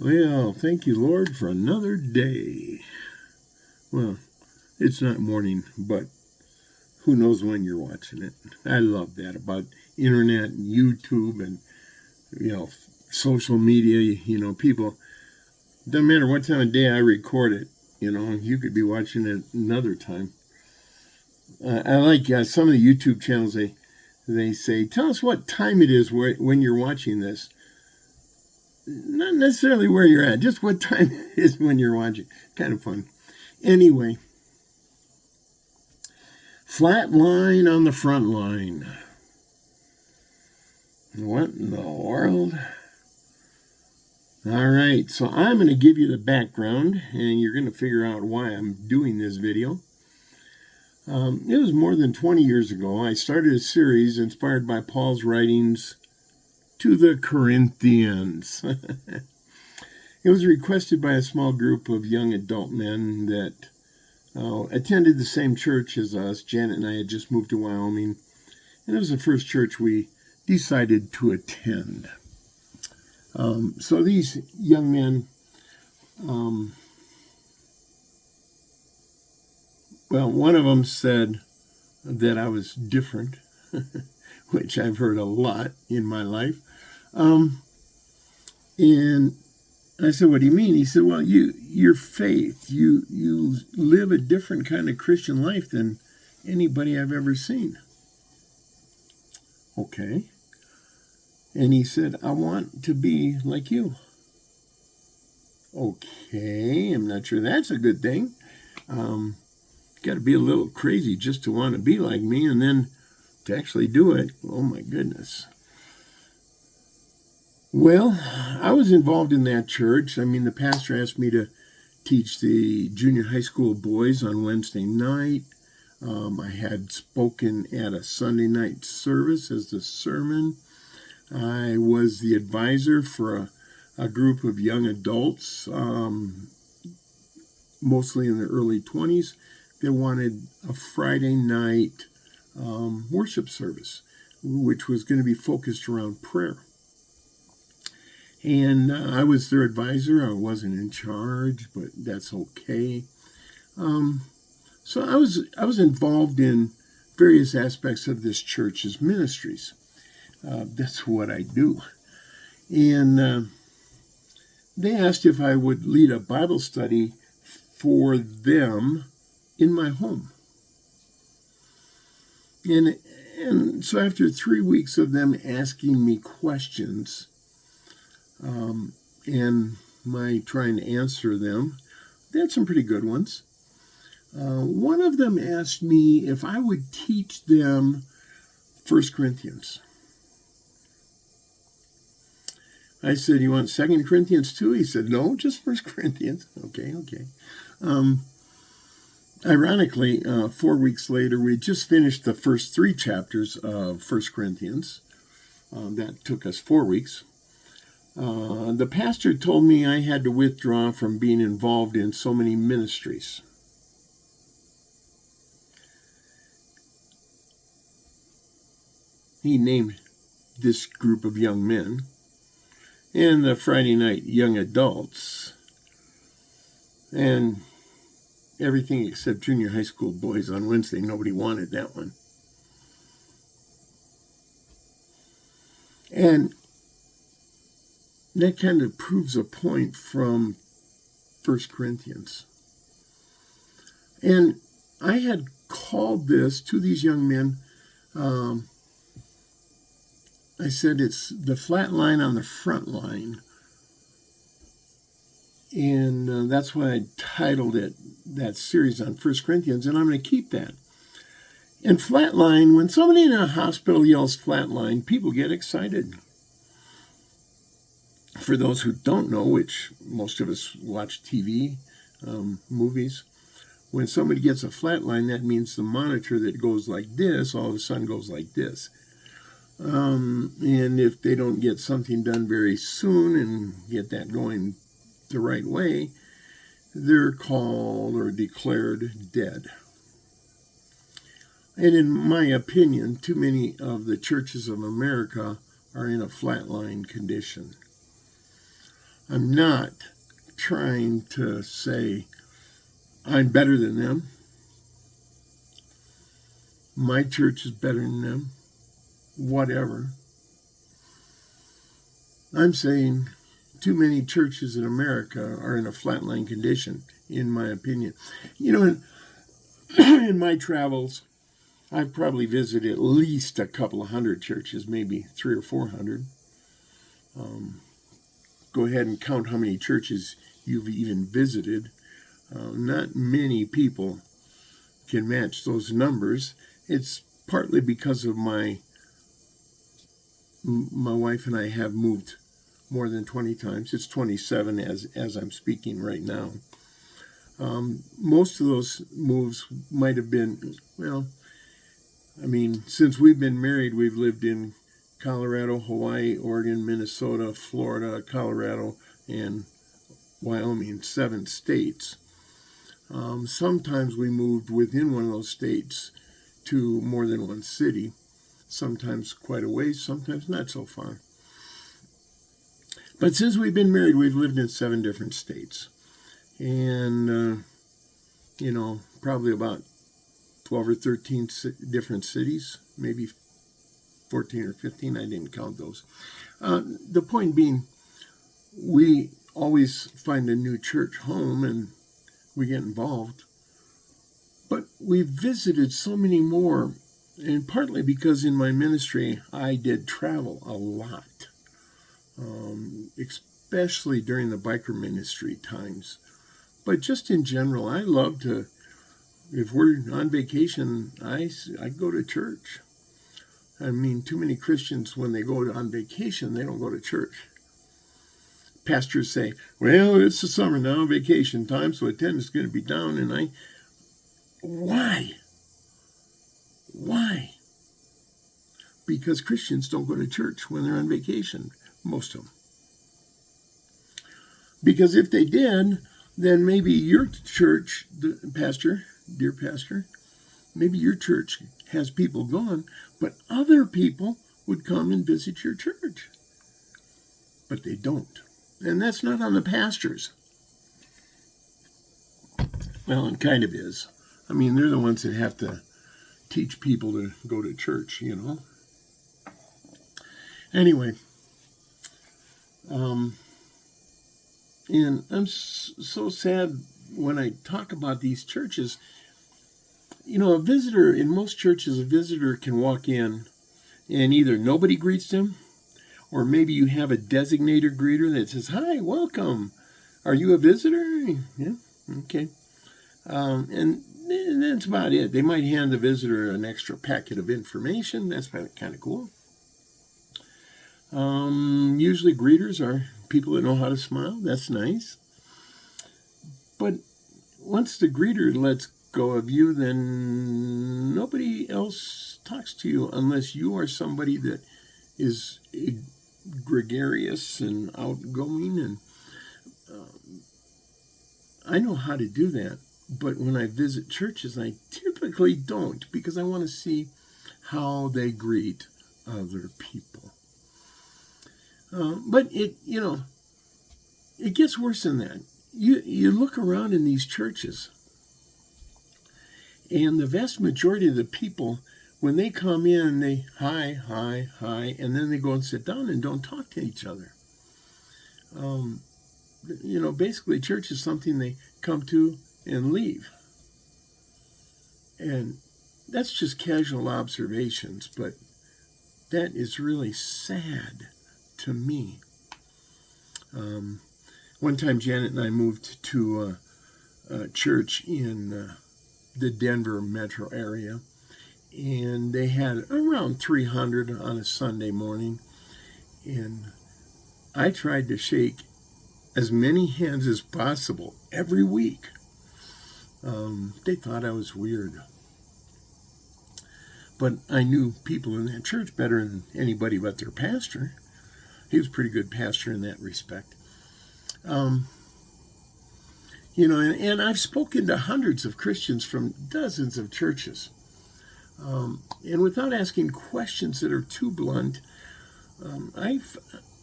Well, thank you, Lord, for another day. Well, it's not morning, but who knows when you're watching it. I love that about internet and YouTube and, social media. People, doesn't matter what time of day I record it, you could be watching it another time. I like some of the YouTube channels, they say, tell us what time it is when you're watching this. Not necessarily where you're at, just what time it is when you're watching. Kind of fun. Anyway, flat line on the front line. What in the world? All right, so I'm going to give you the background, and you're going to figure out why I'm doing this video. It was more than 20 years ago. I started a series inspired by Paul's writings to the Corinthians. It was requested by a small group of young adult men that attended the same church as us. Janet and I had just moved to Wyoming, and it was the first church we decided to attend. So these young men, one of them said that I was different, which I've heard a lot in my life. And I said, what do you mean? He said, well, your faith, you live a different kind of Christian life than anybody I've ever seen. Okay. And he said, I want to be like you. Okay, I'm not sure that's a good thing. Got to be a little crazy just to want to be like me, and then to actually do it, oh my goodness. Well, I was involved in that church. The pastor asked me to teach the junior high school boys on Wednesday night. I had spoken at a Sunday night service as the sermon. I was the advisor for a group of young adults, mostly in their early 20s. They wanted a Friday night worship service, which was going to be focused around prayer. And I was their advisor. I wasn't in charge, but that's okay. So I was involved in various aspects of this church's ministries. That's what I do. And they asked if I would lead a Bible study for them in my home. And so after 3 weeks of them asking me questions, and my trying to answer them, they had some pretty good ones. One of them asked me if I would teach them 1 Corinthians. I said, you want 2 Corinthians too? He said, no, just 1 Corinthians. Okay. Ironically, 4 weeks later, we just finished the first 3 chapters of 1 Corinthians. That took us 4 weeks. The pastor told me I had to withdraw from being involved in so many ministries. He named this group of young men and the Friday night young adults and everything except junior high school boys on Wednesday. Nobody wanted that one. And that kind of proves a point from 1 Corinthians. And I had called this to these young men. I said it's the flat line on the front line. And that's why I titled it, that series on 1 Corinthians, and I'm going to keep that. And flatline, when somebody in a hospital yells flatline, people get excited. For those who don't know, which most of us watch TV, movies, when somebody gets a flatline, that means the monitor that goes like this, all of a sudden goes like this. And if they don't get something done very soon and get that going the right way, they're called or declared dead. And in my opinion, too many of the churches of America are in a flatline condition. I'm not trying to say I'm better than them. My church is better than them. Whatever. I'm saying too many churches in America are in a flatline condition, in my opinion. You know, in my travels, I've probably visited at least a couple of hundred churches, maybe 300 or 400. Go ahead and count how many churches you've even visited. Not many people can match those numbers. It's partly because of my wife and I have moved more than 20 times. It's 27 as I'm speaking right now. Most of those moves might have been, since we've been married, we've lived in Colorado, Hawaii, Oregon, Minnesota, Florida, Colorado, and Wyoming, 7 states. Sometimes we moved within one of those states to more than one city, sometimes quite a ways, sometimes not so far. But since we've been married, we've lived in 7 different states. And, probably about 12 or 13 different cities, maybe 14 or 15. I didn't count those. The point being, we always find a new church home and we get involved. But we visited so many more, and partly because in my ministry, I did travel a lot, especially during the biker ministry times. But just in general, I love to, if we're on vacation, I go to church. Too many Christians, when they go on vacation, they don't go to church. Pastors say, well, it's the summer now, vacation time, so attendance is going to be down. And why? Why? Because Christians don't go to church when they're on vacation, most of them. Because if they did, then maybe your church, dear pastor, maybe your church has people gone, but other people would come and visit your church. But they don't. And that's not on the pastors. Well, it kind of is. They're the ones that have to teach people to go to church, Anyway, and I'm so sad when I talk about these churches. A visitor, in most churches, a visitor can walk in and either nobody greets them, or maybe you have a designated greeter that says, hi, welcome. Are you a visitor? Yeah, okay. And that's about it. They might hand the visitor an extra packet of information. That's kind of cool. Usually greeters are people that know how to smile. That's nice. But once the greeter lets go of you, then nobody else talks to you unless you are somebody that is gregarious and outgoing. And I know how to do that. But when I visit churches, I typically don't, because I want to see how they greet other people. But it gets worse than that. You look around in these churches, and the vast majority of the people, when they come in, they hi, and then they go and sit down and don't talk to each other. Basically, church is something they come to and leave. And that's just casual observations, but that is really sad to me. One time, Janet and I moved to a church in the Denver metro area, and they had around 300 on a Sunday morning, and I tried to shake as many hands as possible every week. They thought I was weird. But I knew people in that church better than anybody but their pastor. He was a pretty good pastor in that respect. And I've spoken to hundreds of Christians from dozens of churches. And without asking questions that are too blunt, I've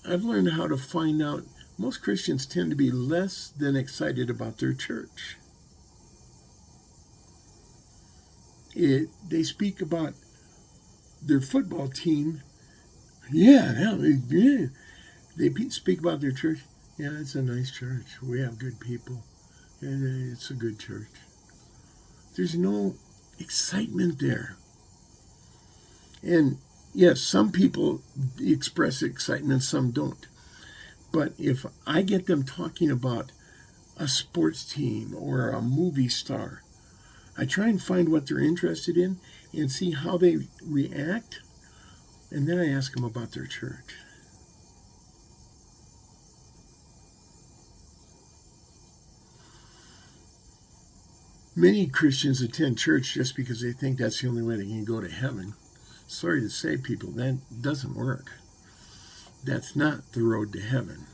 learned how to find out most Christians tend to be less than excited about their church. They speak about their football team. Yeah. They speak about their church. Yeah, it's a nice church. We have good people. It's a good church. There's no excitement there. And yes, some people express excitement, some don't. But if I get them talking about a sports team or a movie star, I try and find what they're interested in and see how they react. And then I ask them about their church. Many Christians attend church just because they think that's the only way they can go to heaven. Sorry to say, people, that doesn't work. That's not the road to heaven.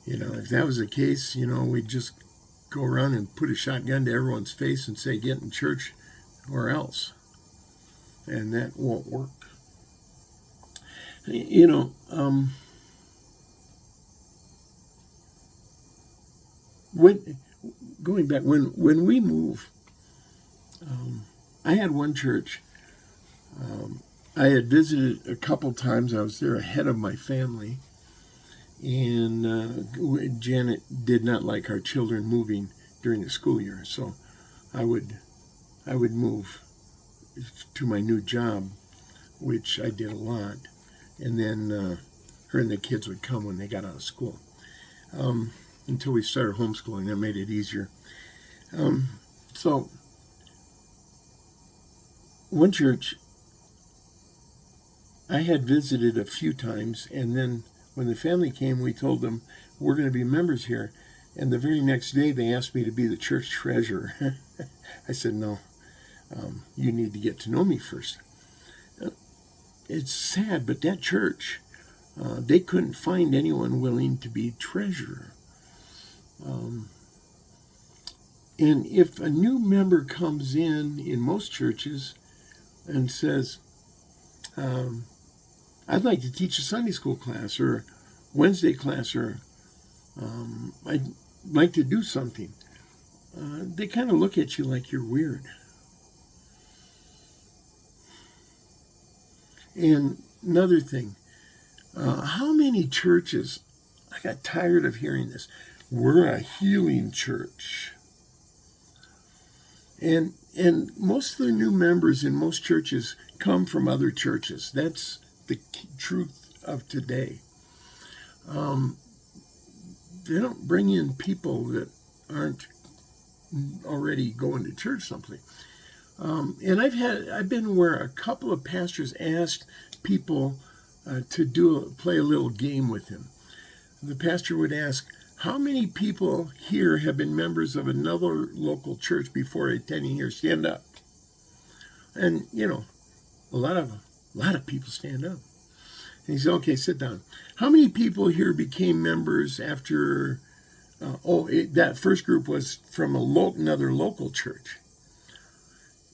If that was the case, we'd just go around and put a shotgun to everyone's face and say, get in church or else. And that won't work. Going back, when we move, I had one church. I had visited a couple times. I was there ahead of my family. And Janet did not like our children moving during the school year. So I would move to my new job, which I did a lot. And then her and the kids would come when they got out of school. Until we started homeschooling, that made it easier. So one church I had visited a few times, and then when the family came, we told them, we're going to be members here. And the very next day, they asked me to be the church treasurer. I said, no, you need to get to know me first. It's sad, but that church, they couldn't find anyone willing to be treasurer. And if a new member comes in most churches, and says, I'd like to teach a Sunday school class or Wednesday class, or I'd like to do something, they kind of look at you like you're weird. And another thing, how many churches, I got tired of hearing this, we're a healing church. And most of the new members in most churches come from other churches. That's the truth of today. They don't bring in people that aren't already going to church someplace. And I've been where a couple of pastors asked people to play a little game with him. The pastor would ask, how many people here have been members of another local church before attending here? Stand up. And, a lot of people stand up. And he said, okay, sit down. How many people here became members after, that first group was from another local church?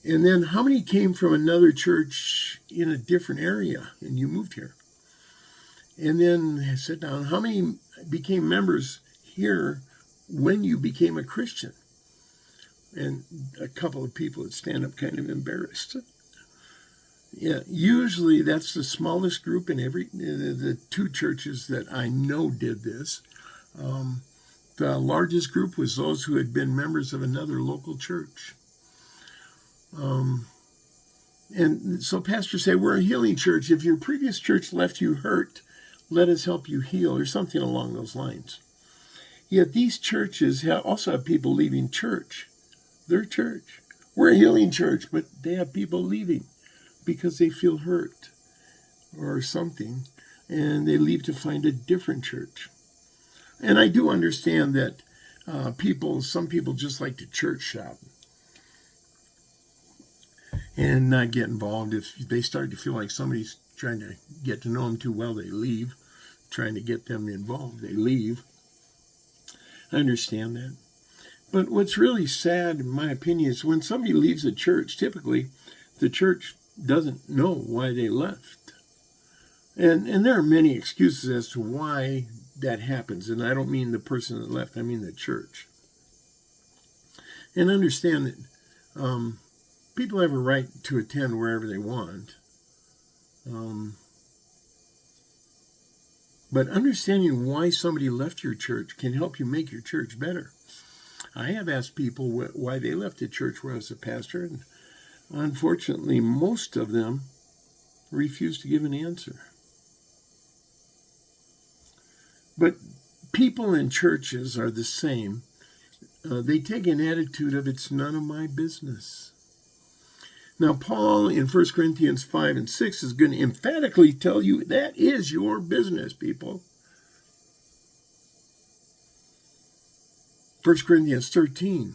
And then how many came from another church in a different area and you moved here? And then sit down. How many became members here when you became a Christian? And a couple of people would stand up kind of embarrassed. Yeah, usually that's the smallest group in the two churches that I know did this. The largest group was those who had been members of another local church. And so pastors say, we're a healing church. If your previous church left you hurt, let us help you heal, or something along those lines. Yet these churches also have people leaving church, their church. We're a healing church, but they have people leaving because they feel hurt or something, and they leave to find a different church. And I do understand that some people just like to church shop and not get involved. If they start to feel like somebody's trying to get to know them too well, they leave. Trying to get them involved, they leave. I understand that. But what's really sad, in my opinion, is when somebody leaves a church, typically the church doesn't know why they left. And there are many excuses as to why that happens. And I don't mean the person that left, I mean the church. And understand that people have a right to attend wherever they want. But understanding why somebody left your church can help you make your church better. I have asked people why they left the church where I was a pastor, and unfortunately, most of them refuse to give an answer. But people in churches are the same. They take an attitude of it's none of my business. Now, Paul in 1 Corinthians 5 and 6 is going to emphatically tell you that is your business, people. 1 Corinthians 13,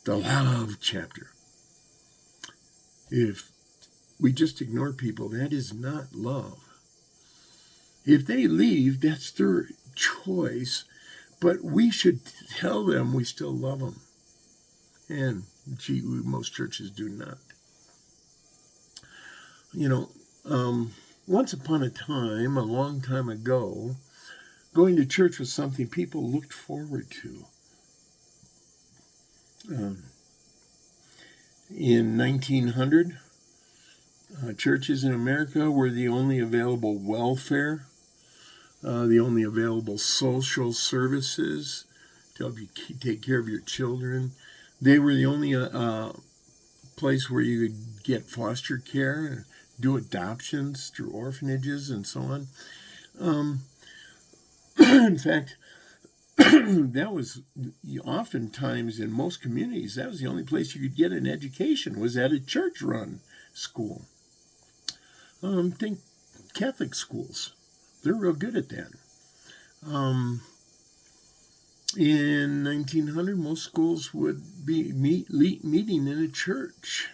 the love chapter. If we just ignore people, that is not love. If they leave, that's their choice, but we should tell them we still love them. And most churches do not. Once upon a time, a long time ago, going to church was something people looked forward to. In 1900, churches in America were the only available welfare, the only available social services to help you take care of your children. They were the only place where you could get foster care, do adoptions through orphanages, and so on. In fact, that was oftentimes in most communities, that was the only place you could get an education, was at a church-run school. Think Catholic schools. They're real good at that. In 1900, most schools would be meeting in a church.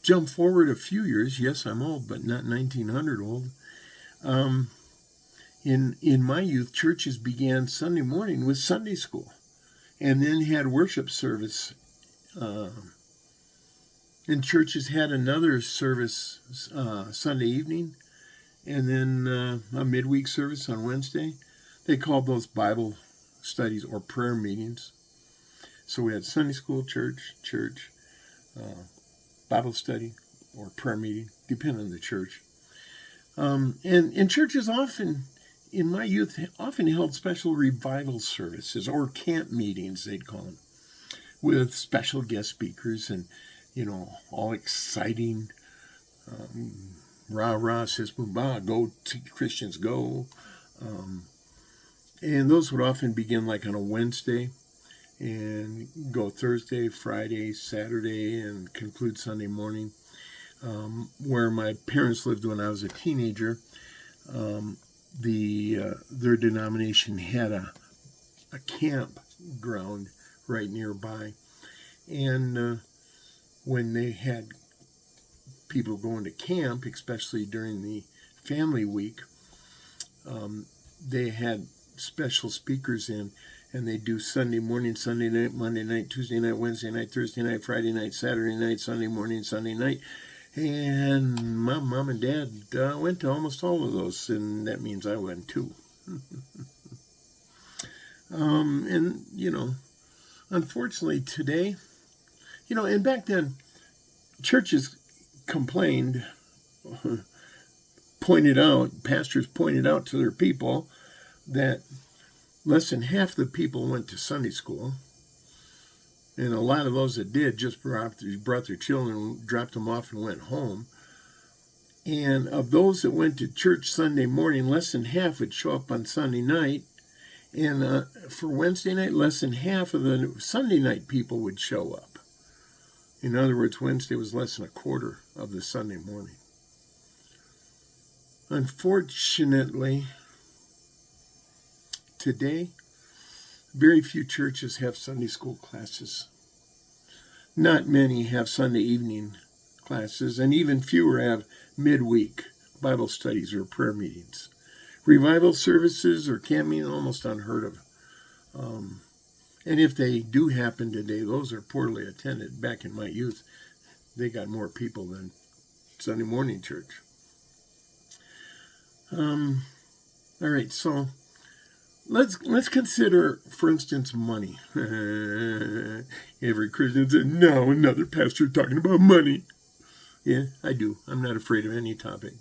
Jump forward a few years. Yes, I'm old, but not 1900 old. In my youth, churches began Sunday morning with Sunday school, and then had worship service. And churches had another service Sunday evening, and then a midweek service on Wednesday. They called those Bible studies or prayer meetings. So we had Sunday school, church, Bible study, or prayer meeting, depending on the church. And churches often, in my youth, often held special revival services, or camp meetings, they'd call them, with special guest speakers and, all exciting, rah, sis, boom, bah, go, Christians, go. And those would often begin like on a Wednesday and go Thursday, Friday, Saturday, and conclude Sunday morning. Where my parents lived when I was a teenager, their denomination had a campground right nearby. And when they had people going to camp, especially during the family week, they had special speakers in, and they do Sunday morning, Sunday night, Monday night, Tuesday night, Wednesday night, Thursday night, Friday night, Saturday night, Sunday morning, Sunday night. And my mom and dad went to almost all of those, and that means I went too. Unfortunately today, and back then, churches complained, pastors pointed out to their people that less than half the people went to Sunday school, and a lot of those that did just brought their children, dropped them off, and went home. And of those that went to church Sunday morning, less than half would show up on Sunday night. And for Wednesday night, less than half of the Sunday night people would show up. In other words, Wednesday was less than a quarter of the Sunday morning. Unfortunately, today, very few churches have Sunday school classes. Not many have Sunday evening classes, and even fewer have midweek Bible studies or prayer meetings. Revival services or camp meetings, almost unheard of. And if they do happen today, those are poorly attended. Back in my youth, they got more people than Sunday morning church. All right, so let's consider, for instance, money. Every Christian said, "No, another pastor talking about money." Yeah, I do. I'm not afraid of any topic.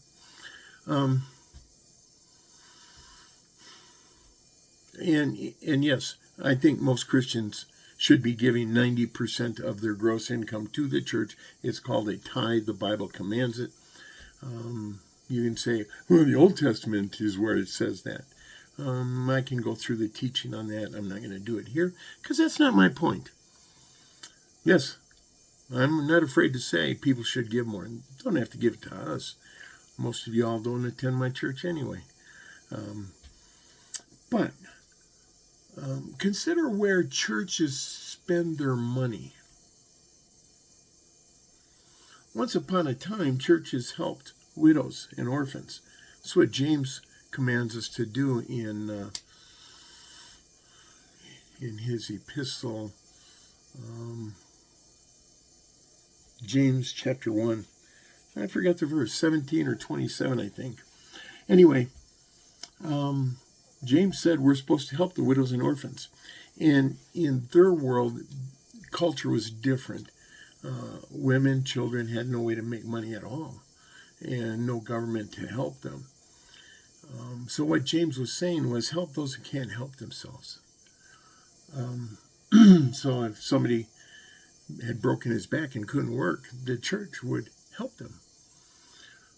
And yes, I think most Christians should be giving 90% of their gross income to the church. It's called a tithe. The Bible commands it. You can say, well, the Old Testament is where it says that. I can go through the teaching on that. I'm not going to do it here because that's not my point. Yes, I'm not afraid to say people should give more. Don't have to give it to us. Most of y'all don't attend my church anyway. But consider where churches spend their money. Once upon a time, churches helped widows and orphans. That's what James commands us to do in his epistle, James chapter 1. I forgot the verse, 17 or 27, I think. Anyway, James said we're supposed to help the widows and orphans. And in their world, culture was different. Women, children had no way to make money at all, and no government to help them. So what James was saying was help those who can't help themselves. So if somebody had broken his back and couldn't work, the church would help them.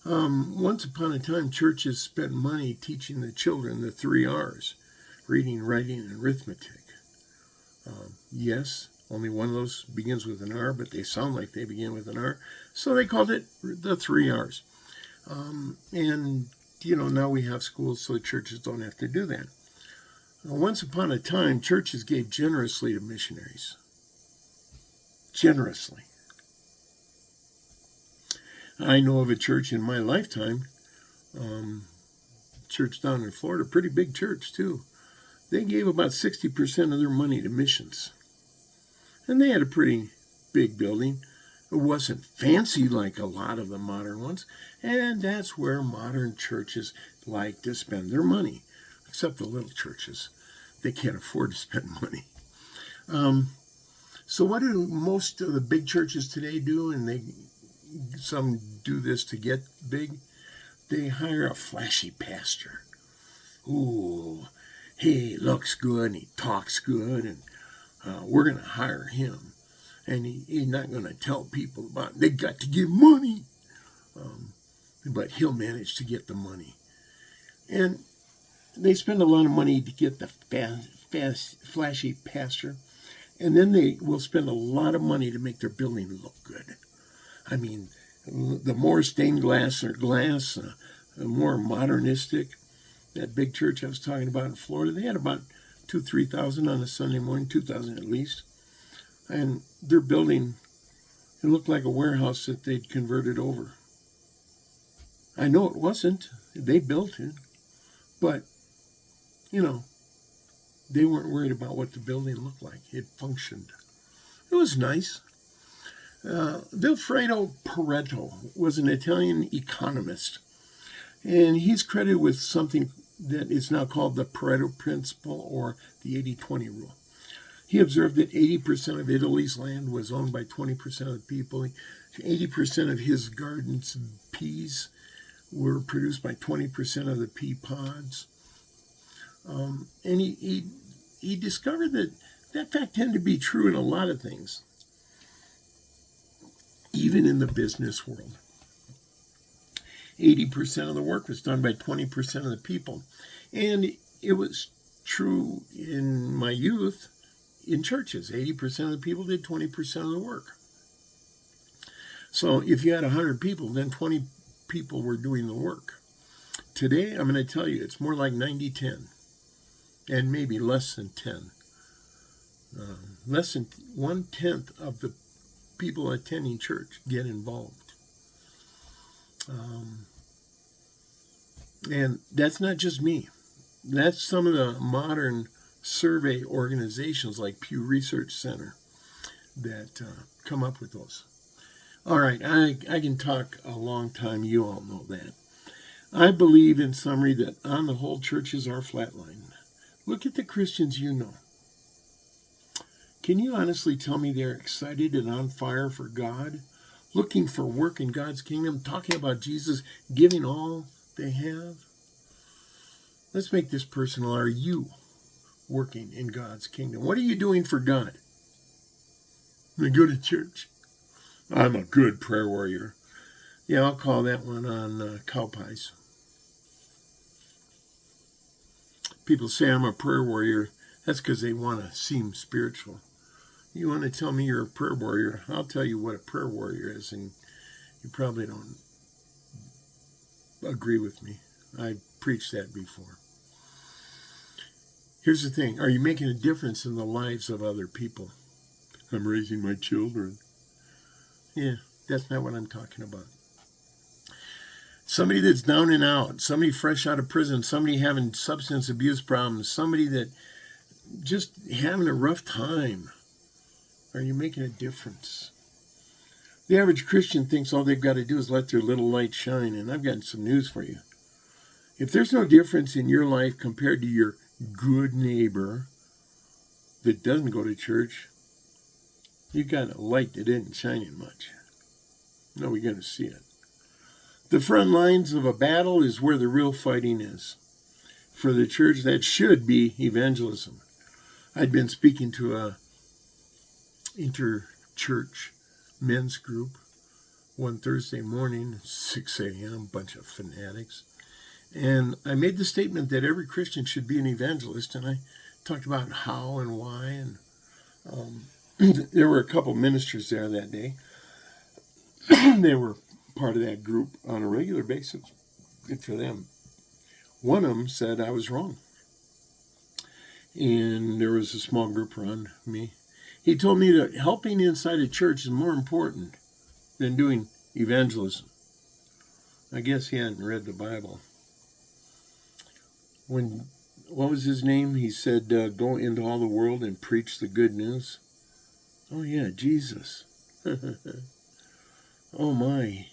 Once upon a time, churches spent money teaching the children the 3 R's, reading, writing, and arithmetic. Yes, only one of those begins with an R, but they sound like they begin with an R, so they called it the 3 R's. And, now we have schools, so churches don't have to do that. Once upon a time, churches gave generously to missionaries. Generously. I know of a church in my lifetime, church down in Florida, pretty big church too. They gave about 60% of their money to missions. And they had a pretty big building. It wasn't fancy like a lot of the modern ones. And that's where modern churches like to spend their money, except the little churches. They can't afford to spend money. So what do most of the big churches today do? And some do this to get big. They hire a flashy pastor. Ooh, he looks good and he talks good, and we're going to hire him. And he's not going to tell people about it. They got to give money. But he'll manage to get the money. And they spend a lot of money to get the flashy pastor. And then they will spend a lot of money to make their building look good. I mean, the more stained glass or glass, the more modernistic. That big church I was talking about in Florida, they had about 3,000 on a Sunday morning, 2,000 at least. And their building, it looked like a warehouse that they'd converted over. I know it wasn't. They built it. But, they weren't worried about what the building looked like. It functioned. It was nice. Vilfredo Pareto was an Italian economist, and he's credited with something that is now called the Pareto Principle, or the 80-20 rule. He observed that 80% of Italy's land was owned by 20% of the people. 80% of his gardens of peas were produced by 20% of the pea pods. And he discovered that fact tended to be true in a lot of things, even in the business world. 80% of the work was done by 20% of the people. And it was true in my youth in churches. 80% of the people did 20% of the work. So if you had 100 people, then 20 people were doing the work. Today, I'm going to tell you, it's more like 90-10, and maybe less than 10. Less than 1/10 of the people attending church get involved. And that's not just me. That's some of the modern survey organizations like Pew Research Center that come up with those. All right, I can talk a long time. You all know that. I believe, in summary, that on the whole, churches are flatline. Look at the Christians you know. Can you honestly tell me they're excited and on fire for God, looking for work in God's kingdom, talking about Jesus, giving all they have? Let's make this personal. Are you working in God's kingdom? What are you doing for God? I go to church. I'm a good prayer warrior. Yeah, I'll call that one on cow pies. People say I'm a prayer warrior. That's because they want to seem spiritual. You want to tell me you're a prayer warrior, I'll tell you what a prayer warrior is, and you probably don't agree with me. I preached that before. Here's the thing. Are you making a difference in the lives of other people? I'm raising my children. Yeah, that's not what I'm talking about. Somebody that's down and out, somebody fresh out of prison, somebody having substance abuse problems, somebody that just having a rough time. Are you making a difference? The average Christian thinks all they've got to do is let their little light shine, and I've got some news for you. If there's no difference in your life compared to your good neighbor that doesn't go to church, you've got a light that isn't shining much. No, we're going to see it. The front lines of a battle is where the real fighting is. For the church, that should be evangelism. I'd been speaking to a inter-church men's group one Thursday morning, 6 a.m., bunch of fanatics. And I made the statement that every Christian should be an evangelist, and I talked about how and why. And there were a couple ministers there that day. They were part of that group on a regular basis. Good for them. One of them said I was wrong. And there was a small group around me. He told me that helping inside a church is more important than doing evangelism. I guess he hadn't read the Bible. What was his name? He said, go into all the world and preach the good news. Oh, yeah, Jesus. Oh, my.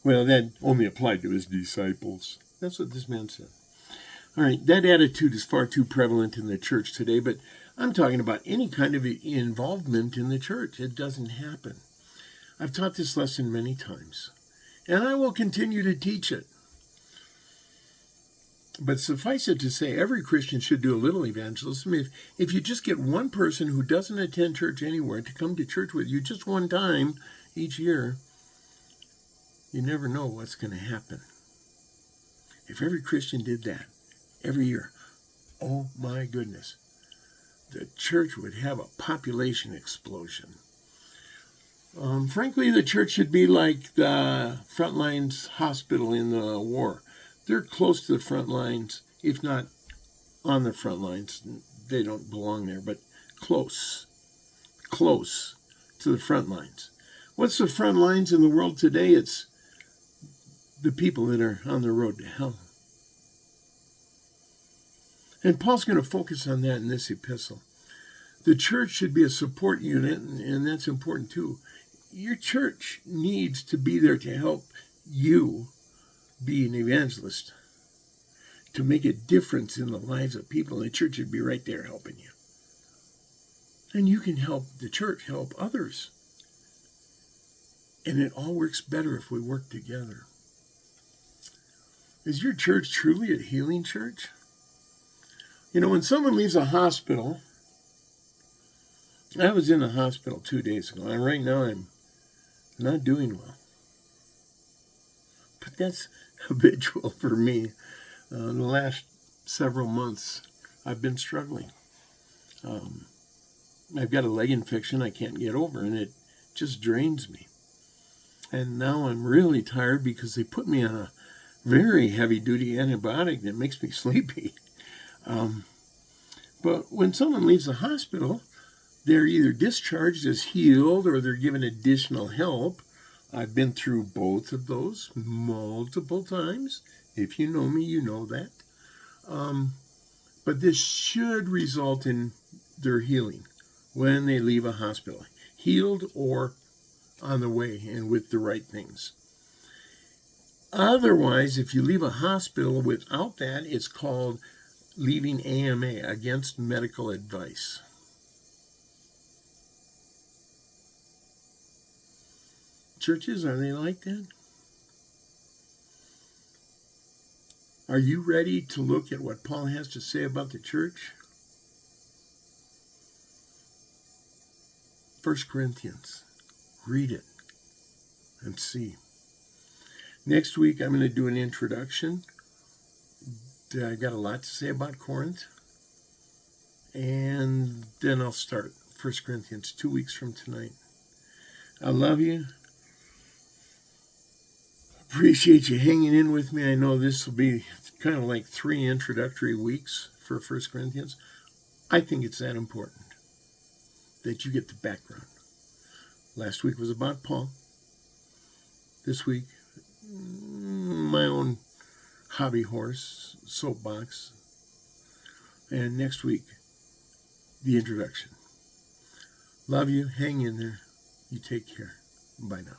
Well, that only applied to his disciples. That's what this man said. All right, that attitude is far too prevalent in the church today, but I'm talking about any kind of involvement in the church. It doesn't happen. I've taught this lesson many times, and I will continue to teach it. But suffice it to say, every Christian should do a little evangelism. If you just get one person who doesn't attend church anywhere to come to church with you just one time each year, you never know what's going to happen. If every Christian did that every year, oh my goodness, the church would have a population explosion. Frankly, the church should be like the front lines hospital in the war. They're close to the front lines, if not on the front lines. They don't belong there, but close to the front lines. What's the front lines in the world today? It's the people that are on the road to hell. And Paul's going to focus on that in this epistle. The church should be a support unit, and that's important too. Your church needs to be there to help you be an evangelist, to make a difference in the lives of people. And the church should be right there helping you. And you can help the church help others. And it all works better if we work together. Is your church truly a healing church? You know, when someone leaves a hospital, I was in a hospital 2 days ago, and right now I'm not doing well. But that's habitual for me. In the last several months, I've been struggling. I've got a leg infection I can't get over, and it just drains me. And now I'm really tired because they put me on a very heavy-duty antibiotic that makes me sleepy. But when someone leaves the hospital, they're either discharged as healed or they're given additional help. I've been through both of those multiple times. If you know me, you know that. But this should result in their healing when they leave a hospital. Healed or on the way and with the right things. Otherwise, if you leave a hospital without that, it's called leaving AMA, against medical advice. Churches, are they like that? Are you ready to look at what Paul has to say about the church? 1 Corinthians. Read it and see. Next week, I'm going to do an introduction. I got a lot to say about Corinth. And then I'll start 1 Corinthians 2 weeks from tonight. I love you. Appreciate you hanging in with me. I know this will be kind of like 3 introductory weeks for 1 Corinthians. I think it's that important that you get the background. Last week was about Paul. This week, my own hobby horse, soapbox. And next week, the introduction. Love you. Hang in there. You take care. Bye now.